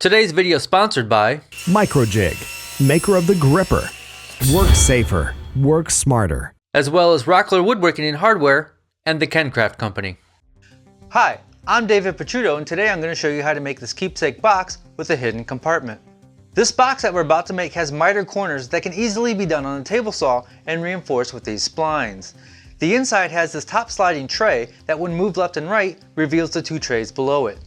Today's video is sponsored by Micro Jig, maker of the gripper. Work safer, work smarter. As well as Rockler Woodworking and Hardware and the KenCraft Company. Hi, I'm David Picciuto, and today I'm going to show you how to make this keepsake box with a hidden compartment. This box that we're about to make has mitered corners that can easily be done on a table saw and reinforced with these splines. The inside has this top sliding tray that when moved left and right reveals the two trays below it.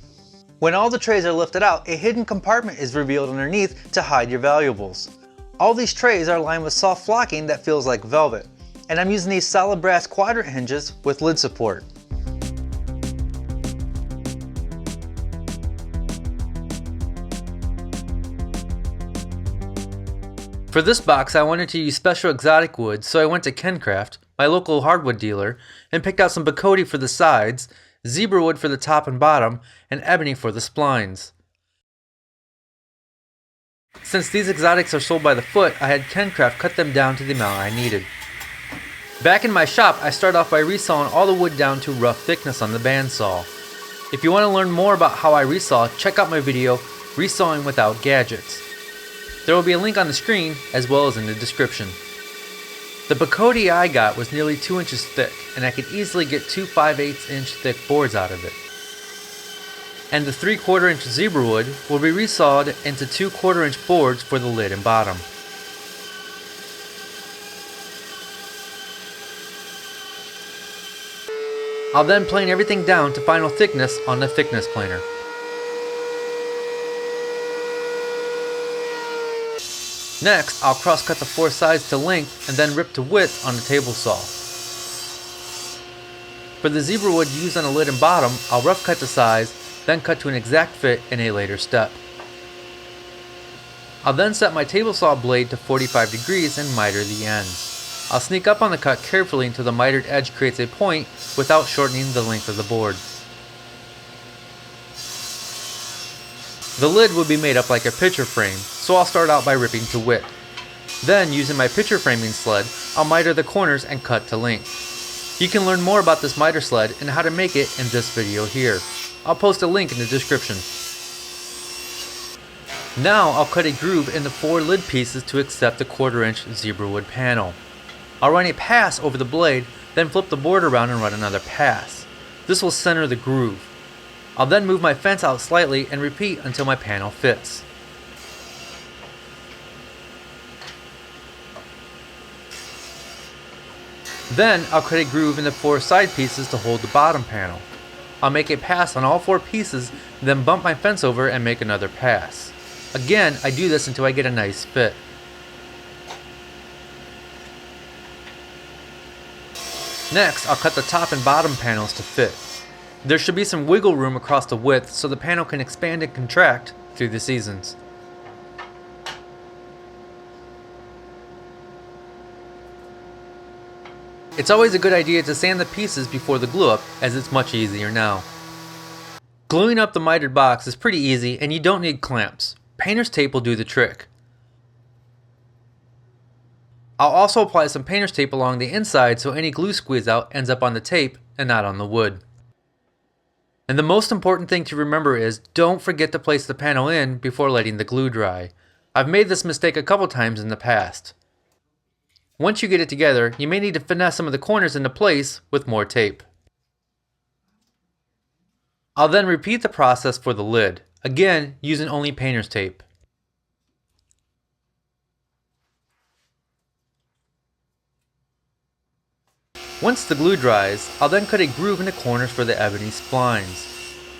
When all the trays are lifted out, a hidden compartment is revealed underneath to hide your valuables. All these trays are lined with soft flocking that feels like velvet, and I'm using these solid brass quadrant hinges with lid support. For this box I wanted to use special exotic wood, so I went to KenCraft, my local hardwood dealer, and picked out some Picciuto for the sides, zebra wood for the top and bottom, and ebony for the splines. Since these exotics are sold by the foot, I had KenCraft cut them down to the amount I needed. Back in my shop, I start off by resawing all the wood down to rough thickness on the bandsaw. If you want to learn more about how I resaw, check out my video, Resawing Without Gadgets. There will be a link on the screen as well as in the description. The Picciuto I got was nearly 2 inches thick, and I could easily get two 5/8 inch thick boards out of it. And the 3/4 inch zebra wood will be resawed into 2/4 inch boards for the lid and bottom. I'll then plane everything down to final thickness on the thickness planer. Next, I'll cross cut the 4 sides to length and then rip to width on the table saw. For the zebra wood used on the lid and bottom, I'll rough cut the size, then cut to an exact fit in a later step. I'll then set my table saw blade to 45 degrees and miter the ends. I'll sneak up on the cut carefully until the mitered edge creates a point without shortening the length of the board. The lid will be made up like a picture frame, so I'll start out by ripping to width. Then, using my picture framing sled, I'll miter the corners and cut to length. You can learn more about this miter sled and how to make it in this video here. I'll post a link in the description. Now I'll cut a groove in the 4 lid pieces to accept the 1/4 inch zebra wood panel. I'll run a pass over the blade, then flip the board around and run another pass. This will center the groove. I'll then move my fence out slightly and repeat until my panel fits. Then I'll cut a groove in the 4 side pieces to hold the bottom panel. I'll make a pass on all 4 pieces, then bump my fence over and make another pass. Again, I do this until I get a nice fit. Next, I'll cut the top and bottom panels to fit. There should be some wiggle room across the width so the panel can expand and contract through the seasons. It's always a good idea to sand the pieces before the glue up, as it's much easier now. Gluing up the mitered box is pretty easy and you don't need clamps. Painter's tape will do the trick. I'll also apply some painter's tape along the inside so any glue squeeze out ends up on the tape and not on the wood. And the most important thing to remember is don't forget to place the panel in before letting the glue dry. I've made this mistake a couple times in the past. Once you get it together, you may need to finesse some of the corners into place with more tape. I'll then repeat the process for the lid, again using only painter's tape. Once the glue dries, I'll then cut a groove in the corners for the ebony splines.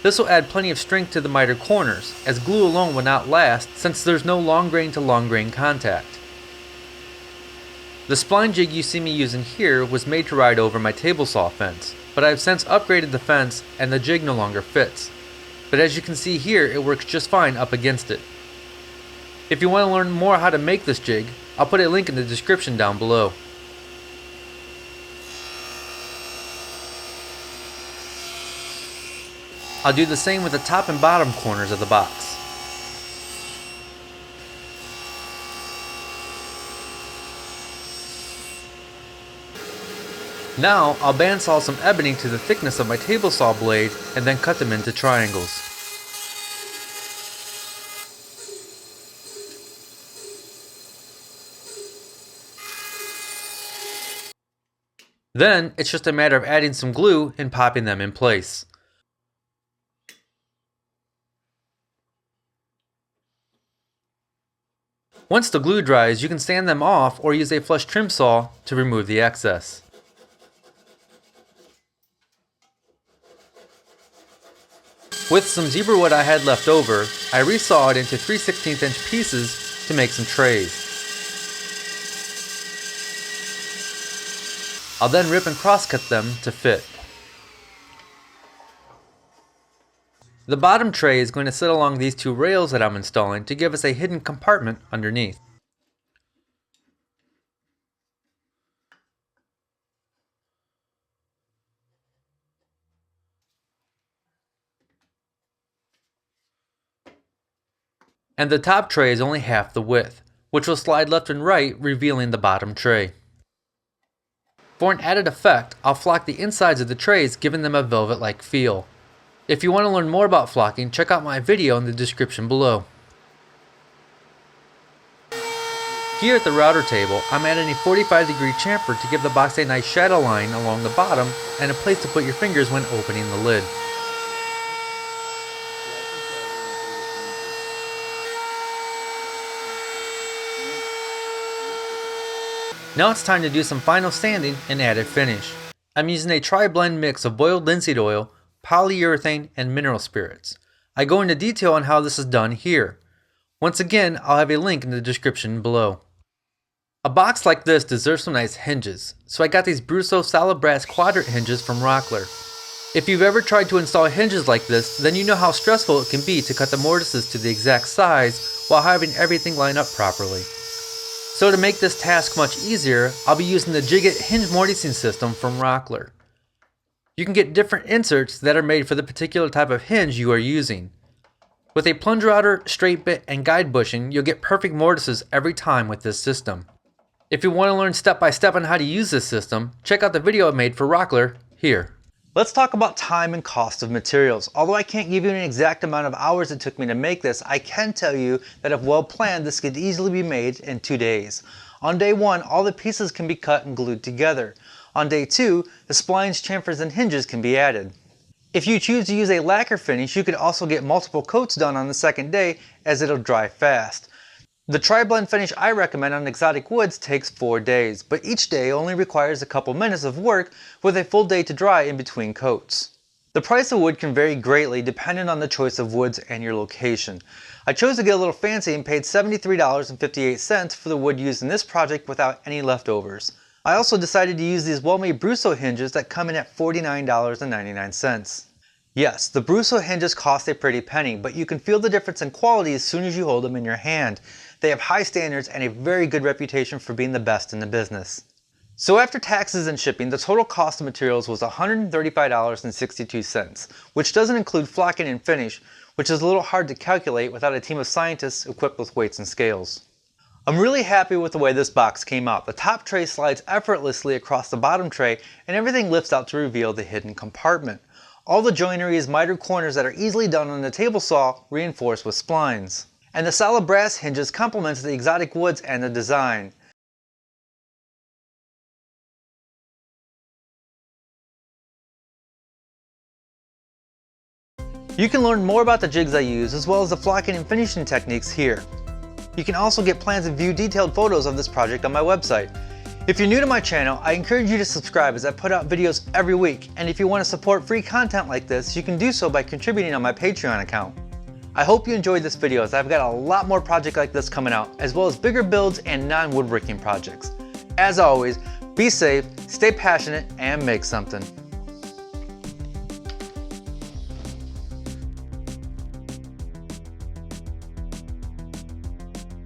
This will add plenty of strength to the mitered corners, as glue alone will not last since there's no long grain to long grain contact. The spline jig you see me using here was made to ride over my table saw fence, but I've since upgraded the fence and the jig no longer fits. But as you can see here, it works just fine up against it. If you want to learn more how to make this jig, I'll put a link in the description down below. I'll do the same with the top and bottom corners of the box. Now I'll bandsaw some ebony to the thickness of my table saw blade and then cut them into triangles. Then it's just a matter of adding some glue and popping them in place. Once the glue dries, you can sand them off or use a flush trim saw to remove the excess. With some zebra wood I had left over, I resawed into 3/16 inch pieces to make some trays. I'll then rip and cross cut them to fit. The bottom tray is going to sit along these two rails that I'm installing to give us a hidden compartment underneath. And the top tray is only half the width, which will slide left and right, revealing the bottom tray. For an added effect, I'll flock the insides of the trays, giving them a velvet-like feel. If you want to learn more about flocking, check out my video in the description below. Here at the router table, I'm adding a 45-degree chamfer to give the box a nice shadow line along the bottom and a place to put your fingers when opening the lid. Now it's time to do some final sanding and added finish. I'm using a tri-blend mix of boiled linseed oil, polyurethane, and mineral spirits. I go into detail on how this is done here. Once again, I'll have a link in the description below. A box like this deserves some nice hinges, so I got these Brusso solid brass quadrant hinges from Rockler. If you've ever tried to install hinges like this, then you know how stressful it can be to cut the mortises to the exact size while having everything line up properly. So to make this task much easier, I'll be using the Jig hinge mortising system from Rockler. You can get different inserts that are made for the particular type of hinge you are using. With a plunge router, straight bit, and guide bushing, you'll get perfect mortises every time with this system. If you want to learn step by step on how to use this system, check out the video I made for Rockler here. Let's talk about time and cost of materials. Although I can't give you an exact amount of hours it took me to make this, I can tell you that if well planned, this could easily be made in 2 days. On day 1, all the pieces can be cut and glued together. On day 2, the splines, chamfers, and hinges can be added. If you choose to use a lacquer finish, you could also get multiple coats done on the second day, as it'll dry fast. The tri-blend finish I recommend on exotic woods takes 4 days, but each day only requires a couple minutes of work with a full day to dry in between coats. The price of wood can vary greatly depending on the choice of woods and your location. I chose to get a little fancy and paid $73.58 for the wood used in this project without any leftovers. I also decided to use these well-made Brusso hinges that come in at $49.99. Yes, the Brusso hinges cost a pretty penny, but you can feel the difference in quality as soon as you hold them in your hand. They have high standards and a very good reputation for being the best in the business. So after taxes and shipping, the total cost of materials was $135.62, which doesn't include flocking and finish, which is a little hard to calculate without a team of scientists equipped with weights and scales. I'm really happy with the way this box came out. The top tray slides effortlessly across the bottom tray and everything lifts out to reveal the hidden compartment. All the joinery is mitered corners that are easily done on the table saw, reinforced with splines. And the solid brass hinges complements the exotic woods and the design. You can learn more about the jigs I use as well as the flocking and finishing techniques here. You can also get plans and view detailed photos of this project on my website. If you're new to my channel, I encourage you to subscribe as I put out videos every week, and if you want to support free content like this, you can do so by contributing on my Patreon account. I hope you enjoyed this video as I've got a lot more projects like this coming out, as well as bigger builds and non-woodworking projects. As always, be safe, stay passionate, and make something.